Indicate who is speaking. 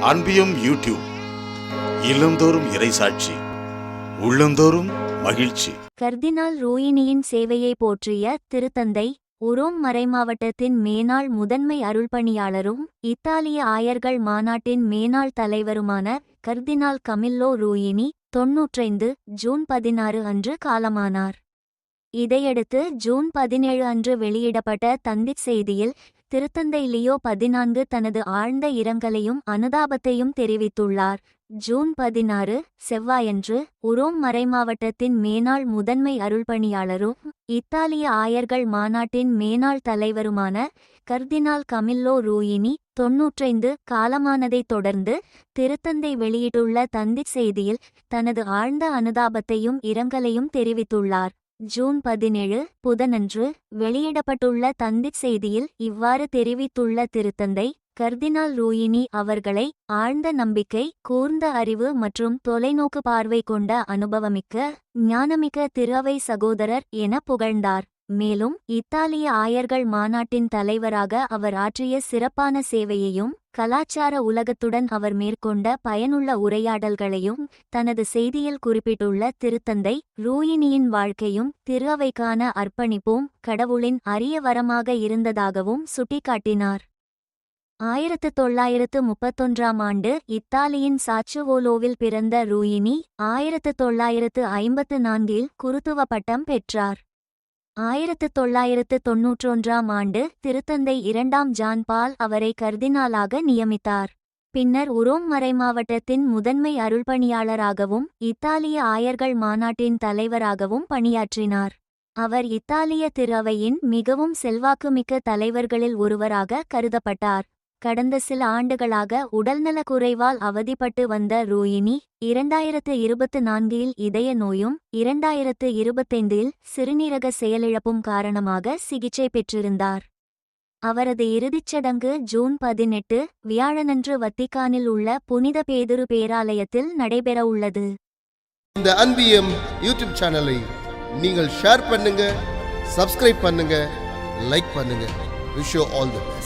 Speaker 1: அன்பியும் YouTube இல்லந்தோறும் இறைசாட்சி உள்ளந்தோறும் மகிழ்ச்சி.
Speaker 2: கர்தினால் ரோயினியின் சேவையை போற்றிய திருத்தந்தை உரோம் மறைமாவட்டத்தின் மேனாள் முதன்மை அருள்பணியாளரும் இத்தாலிய ஆயர்கள் மாநாட்டின் மேனாள் தலைவருமான கர்தினால் கமில்லோ ரோயினி 95 ஜூன் 16 அன்று காலமானார். இதையடுத்து ஜூன் 17 அன்று வெளியிடப்பட்ட தந்திச் செய்தியில் திருத்தந்தை லியோ 14 தனது ஆழ்ந்த இரங்கலையும் அனுதாபத்தையும் தெரிவித்துள்ளார். ஜூன் 16 செவ்வாயன்று உரோம் மறைமாவட்டத்தின் மேனாள் முதன்மை அருள்பணியாளரும் இத்தாலிய ஆயர்கள் மாநாட்டின் மேனாள் தலைவருமான கர்தினால் கமில்லோ ரோயினி 95 காலமானதைத் தொடர்ந்து திருத்தந்தை வெளியிட்டுள்ள தந்திச் செய்தியில் தனது ஆழ்ந்த அனுதாபத்தையும் இரங்கலையும் தெரிவித்துள்ளார். ஜூன் 17 புதனன்று வெளியிடப்பட்டுள்ள தந்திச் செய்தியில் இவ்வாறு தெரிவித்துள்ள திருத்தந்தை கர்தினால் ரோயினி அவர்களை ஆழ்ந்த நம்பிக்கை, கூர்ந்த அறிவு மற்றும் தொலைநோக்கு பார்வை கொண்ட அனுபவமிக்க ஞானமிக்க திருஅவை சகோதரர் என புகழ்ந்தார். மேலும் இத்தாலிய ஆயர்கள் மாநாட்டின் தலைவராக அவர் ஆற்றிய சிறப்பான சேவையையும் கலாச்சார உலகத்துடன் அவர் மேற்கொண்ட பயனுள்ள உரையாடல்களையும் தனது செய்தியில் குறிப்பிட்டுள்ள திருத்தந்தை ரோயினியின் வாழ்க்கையும் திருஅவைக்கான அர்ப்பணிப்பும் கடவுளின் அரிய வரமாக இருந்ததாகவும் சுட்டிக்காட்டினார். 1931ஆம் ஆண்டு இத்தாலியின் சாச்சுவோலோவில் பிறந்த ரோயினி 1954இல் குருத்துவ பட்டம் பெற்றார். 1991ஆம் ஆண்டு திருத்தந்தை 2ஆம் ஜான் பால் அவரை கர்தினாலாக நியமித்தார். பின்னர் உரோம் மறைமாவட்டத்தின் முதன்மை அருள்பணியாளராகவும் இத்தாலிய ஆயர்கள் மாநாட்டின் தலைவராகவும் பணியாற்றினார். அவர் இத்தாலிய திருஅவையின் மிகவும் செல்வாக்குமிக்க தலைவர்களில் ஒருவராக கருதப்பட்டார். கடந்த சில ஆண்டுகளாக உடல்நலக்குறைவால் அவதிப்பட்டு வந்த ரோயினி 2024இல் இதய நோயும் 2025இல் சிறுநீரக செயலிழப்பும் காரணமாக சிகிச்சை பெற்றிருந்தார். அவரது இறுதிச்சடங்கு ஜூன் 18 வியாழனன்று வத்திக்கானில் உள்ள புனித பேதுரு பேராலயத்தில் நடைபெறவுள்ளது.
Speaker 3: இந்த அன்பியம் யூடியூப் சேனலை நீங்கள் ஷேர் பண்ணுங்க, சப்ஸ்கிரைப் பண்ணுங்க, லைக் பண்ணுங்க. Wish you all the best.